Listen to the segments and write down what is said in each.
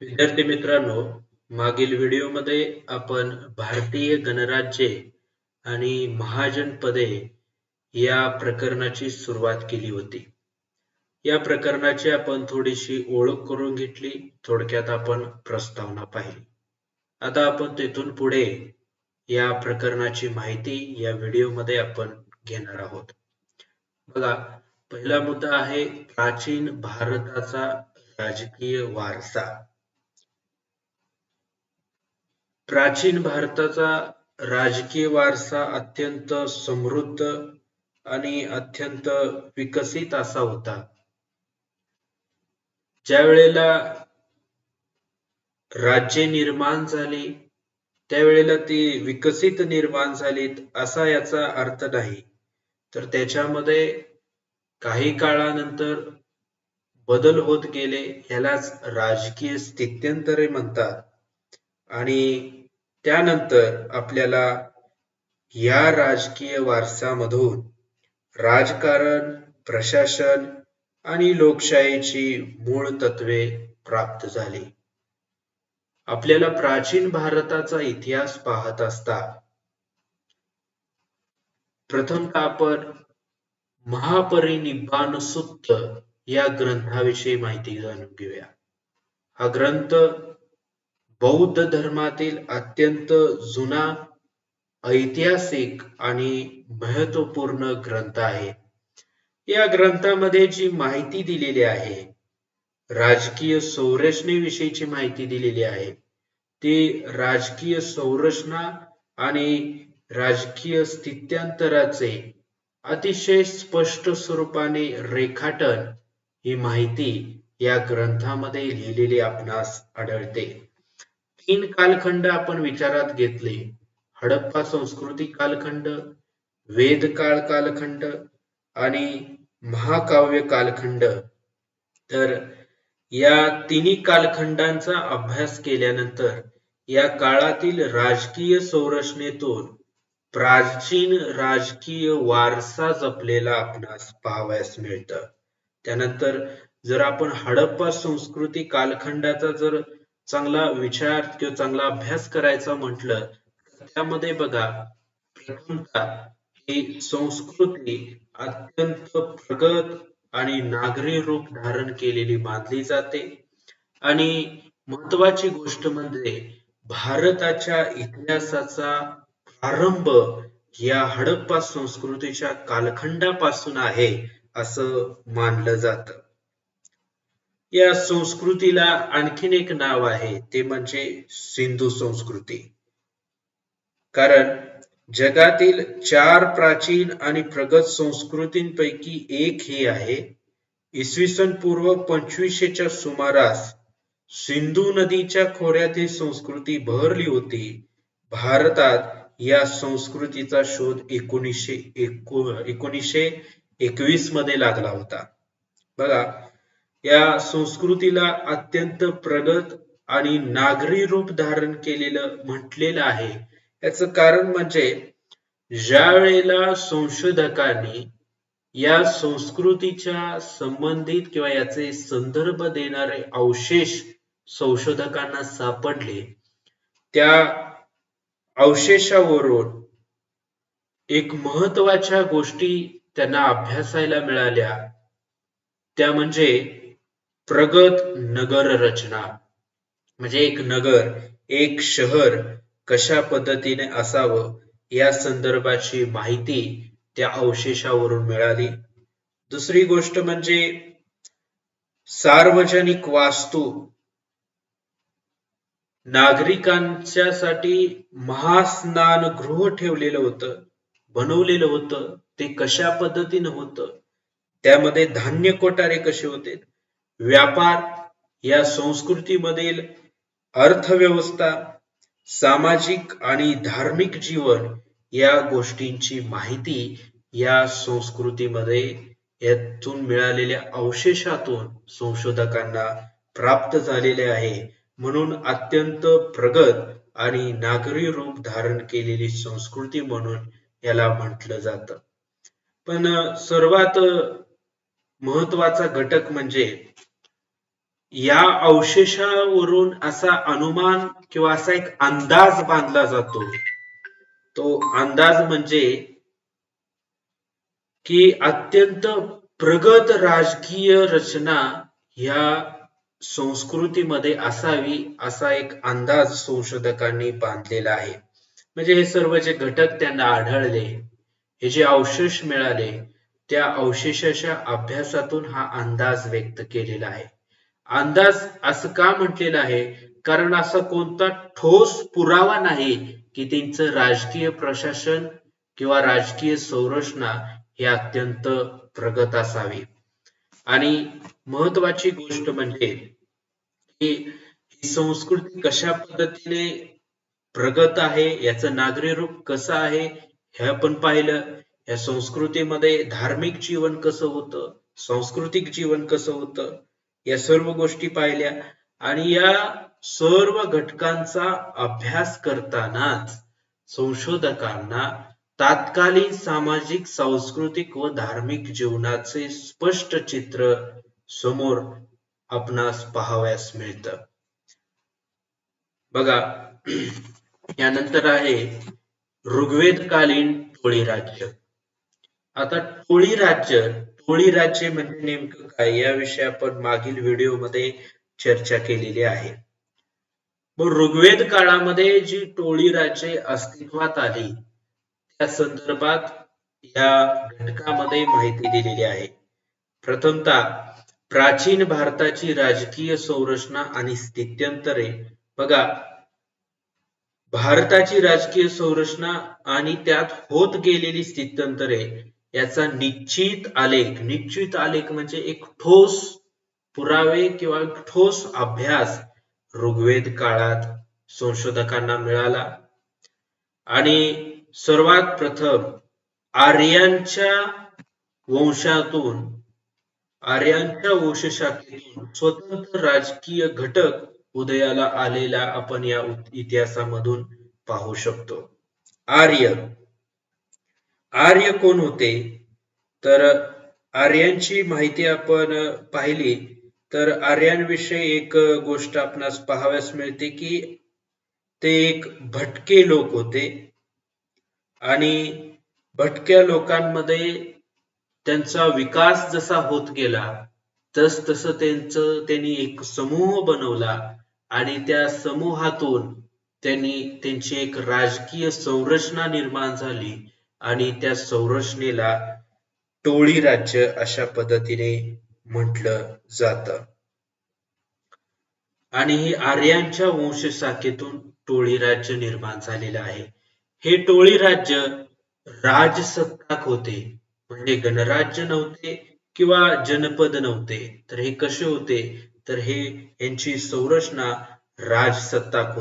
विद्यार्थी मित्रांनो, मागील व्हिडिओमध्ये आपण भारतीय गणराज्ये आणि महाजनपदे या प्रकरणाची सुरुवात केली होती. या प्रकरणाची आपण थोडीशी ओळख करून घेतली, थोडक्यात आपण प्रस्तावना पाहिली. आता आपण तेथून पुढे या प्रकरणाची माहिती या व्हिडिओमध्ये आपण घेणार आहोत. बघा, पहिला मुद्दा आहे प्राचीन भारताचा राजकीय वारसा. प्राचीन भारताचा राजकीय वारसा अत्यंत समृद्ध आणि अत्यंत विकसित असा होता. ज्या वेळेला राज्ये निर्माण झाली त्यावेळेला ती विकसित निर्माण झालीत असा याचा अर्थ नाही, तर त्याच्यामध्ये काही काळानंतर बदल होत गेले, यालाच राजकीय स्थित्यंतरे म्हणतात. आणि त्यानंतर आपल्याला या राजकीय वारसामधून राजकारण, प्रशासन आणि लोकशाहीची मूळ तत्वे प्राप्त झाली. आपल्याला प्राचीन भारताचा इतिहास पाहत असता प्रथमतः आपण महापरिनिब्बाण सूक्त या ग्रंथाविषयी माहिती जाणून घेऊया. हा ग्रंथ बौद्ध धर्मातील अत्यंत जुना, ऐतिहासिक आणि महत्वपूर्ण ग्रंथ आहे. या ग्रंथामध्ये जी माहिती दिलेली आहे, राजकीय संरचनेविषयीची माहिती दिलेली आहे, ती राजकीय संरचना आणि राजकीय स्थित्यंतराचे अतिशय स्पष्ट स्वरूपाने रेखाटन ही माहिती या ग्रंथामध्ये लिहिलेली आपणास आढळते. 3 कालखंड आपण विचारात घेतले: हडप्पा संस्कृती कालखंड, वेदकाळ कालखंड आणि महाकाव्य कालखंड. तर या तिन्ही कालखंडांचा अभ्यास केल्यानंतर या काळातील राजकीय संरचनेतून प्राचीन राजकीय वारसा जपलेला आपणास पाहावयास मिळतं. त्यानंतर जर आपण हडप्पा संस्कृती कालखंडाचा जर चांगला विचार किंवा चांगला अभ्यास करायचा म्हटलं, त्यामध्ये बघा, प्रथमतः ही संस्कृती अत्यंत प्रगत आणि नागरी रूप धारण केलेली मानली जाते. आणि महत्वाची गोष्ट म्हणजे भारताच्या इतिहासाचा प्रारंभ या हडप्पा संस्कृतीच्या कालखंडापासून आहे असं मानलं जातं. या संस्कृतीला आणखीन एक नाव आहे, ते म्हणजे सिंधू संस्कृती. कारण जगातील 4 प्राचीन आणि प्रगत संस्कृतींपैकी एक ही आहे. इसवी सन पूर्व 2500च्या सुमारास सिंधू नदीच्या खोऱ्यात ही संस्कृती बहरली होती. भारतात या संस्कृतीचा शोध 1921 मध्ये लागला होता. बघा, या संस्कृतीला अत्यंत प्रगत आणि नागरी रूप धारण केलेलं म्हटलेलं आहे. याचं कारण म्हणजे ज्या वेळेला संशोधकांनी या संस्कृतीच्या संबंधित किंवा याचे संदर्भ देणारे अवशेष संशोधकांना सापडले, त्या अवशेषावरून एक महत्वाच्या गोष्टी त्यांना अभ्यासायला मिळाल्या, त्या म्हणजे प्रगत नगर रचना. म्हणजे एक नगर, एक शहर कशा पद्धतीने असावं या संदर्भाची माहिती त्या अवशेषावरून मिळाली. दुसरी गोष्ट म्हणजे सार्वजनिक वास्तू. नागरिकांच्यासाठी महास्नानगृह ठेवलेलं होतं, बनवलेलं होतं. ते कशा पद्धतीनं होतं, त्यामध्ये धान्य कोठारे कसे होते, व्यापार, या संस्कृतीमधील अर्थव्यवस्था, सामाजिक आणि धार्मिक जीवन या गोष्टींची माहिती या संस्कृतीमध्ये यातून मिळालेल्या अवशेषातून संशोधकांना प्राप्त झालेले आहे. म्हणून अत्यंत प्रगत आणि नागरी रूप धारण केलेली संस्कृती म्हणून याला म्हटलं जातं. पण सर्वात महत्वाचा घटक म्हणजे या अवशेषावरून असा अनुमान किंवा असा एक अंदाज बांधला जातो. तो अंदाज म्हणजे की अत्यंत प्रगत राजकीय रचना ह्या संस्कृतीमध्ये असावी असा एक अंदाज संशोधकांनी बांधलेला आहे. म्हणजे हे सर्व जे घटक त्यांना आढळले, हे जे अवशेष मिळाले, त्या अवशेषाच्या अभ्यासातून हा अंदाज व्यक्त केलेला आहे. अंदाज असं का म्हटलेलं आहे? कारण असा कोणता ठोस पुरावा नाही की त्यांचं राजकीय प्रशासन किंवा राजकीय संरचना हे अत्यंत प्रगत असावी. आणि महत्वाची गोष्ट म्हणजे की ही संस्कृती कशा पद्धतीने प्रगत आहे, याचं नागरी रूप कसं आहे हे आपण पाहिलं. या संस्कृतीमध्ये धार्मिक जीवन कसं होतं, सांस्कृतिक जीवन कसं होतं, या सर्व गोष्टी पाहिल्या. आणि या सर्व घटकांचा अभ्यास करतानाच संशोधकांना तात्कालीन सामाजिक, सांस्कृतिक व धार्मिक जीवनाचे स्पष्ट चित्र समोर आपणास पाहावयास मिळतं. बघा, यानंतर आहे ऋग्वेदकालीन टोळी राज्य. आता टोळी राज्य म्हणजे नेमकं काय, याविषयी आपण मागील व्हिडिओमध्ये चर्चा केलेली आहे. ऋग्वेद काळामध्ये जी टोळी राज्ये अस्तित्वात आली त्या संदर्भात या घटकामध्ये माहिती दिलेली आहे. प्रथमतः प्राचीन भारताची राजकीय संरचना आणि स्थित्यंतरे. बघा, भारताची राजकीय संरचना आणि त्यात होत गेलेली स्थित्यंतरे याचा निश्चित आलेख म्हणजे एक ठोस पुरावे किंवा ठोस अभ्यास ऋग्वेद काळात संशोधकांना मिळाला. आणि सर्वात प्रथम आर्यांच्या वंशशाखेतून स्वतंत्र राजकीय घटक उदयाला आलेला आपण या इतिहासामधून पाहू शकतो. आर्य कोण होते? तर आर्यांची माहिती आपण पाहिली तर आर्यांविषयी एक गोष्ट आपणास पाहाव्यास मिळते की ते एक भटके लोक होते. आणि भटक्या लोकांमध्ये त्यांचा विकास जसा होत गेला तसं त्यांनी एक समूह बनवला आणि त्या समूहातून त्यांची एक राजकीय संरचना निर्माण झाली आणि त्या संरचनेला टोळी राज्य अशा पद्धतीने म्हटलं जातं. आणि ही आर्यांच्या वंशशाखेतून टोळी राज्य निर्माण झालेलं आहे. हे टोळी राज्य राजसत्ताक होते, म्हणजे गणराज्य नव्हते किंवा जनपद नव्हते. तर हे कसे होते? तर हे यांची संरचना राजसत्ताक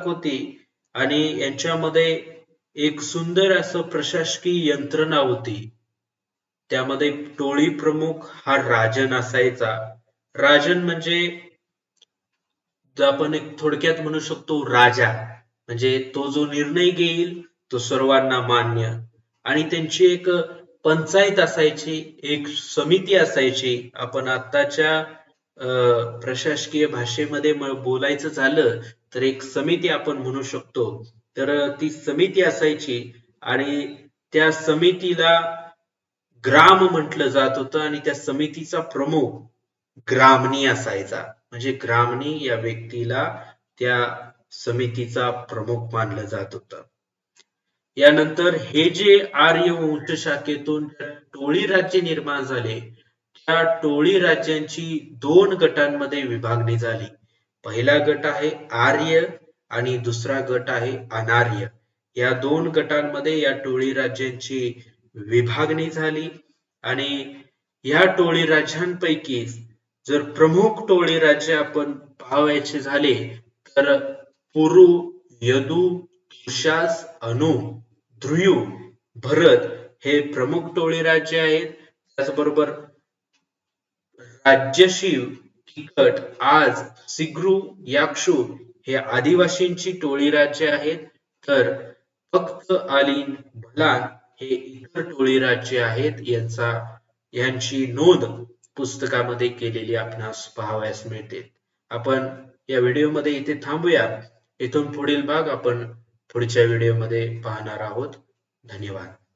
होती आणि यांच्यामध्ये एक सुंदर असं प्रशासकीय यंत्रणा होती. त्यामध्ये टोळी प्रमुख हा राजन असायचा. राजन म्हणजे आपण एक थोडक्यात म्हणू शकतो राजा, म्हणजे तो जो निर्णय घेईल तो सर्वांना मान्य. आणि त्यांची एक पंचायत असायची, एक समिती असायची. आपण आत्ताच्या प्रशासकीय भाषेमध्ये बोलायचं झालं तर एक समिती आपण म्हणू शकतो. तर ती समिती असायची आणि त्या समितीला ग्राम म्हटलं जात होतं आणि त्या समितीचा प्रमुख ग्रामणी असायचा. म्हणजे ग्रामणी या व्यक्तीला त्या समितीचा प्रमुख मानलं जात होतं. यानंतर हे जे आर्य वंशशाखेतून टोळी राज्य निर्माण झाले, त्या टोळी राज्यांची 2 गटांमध्ये विभागणी झाली. पहिला गट आहे आर्य आणि दुसरा गट आहे अनार्य. या 2 गटांमध्ये या टोळी राज्यांची विभागणी झाली. आणि या टोळी राज्यांपैकी जर प्रमुख टोळी राज्य आपण पाहायचे झाले तर पुरु, यदु, दुशास, अनु, ध्रुयु, भरत हे प्रमुख टोळी राज्य आहेत. त्याचबरोबर राज्यशीव, किकट, आज, सिग्रू, याक्षु हे आदिवासींची टोळी राज्य आहेत. तर फक्त आलीन, भलान हे इतर टोळी राज्य आहेत. यांची नोंद पुस्तकामध्ये केलेली आपणास पाहावयास मिळते. आपण या व्हिडिओमध्ये इथे थांबूया. इथून पुढील भाग आपण पुढच्या व्हिडिओमध्ये पाहणार आहोत. धन्यवाद.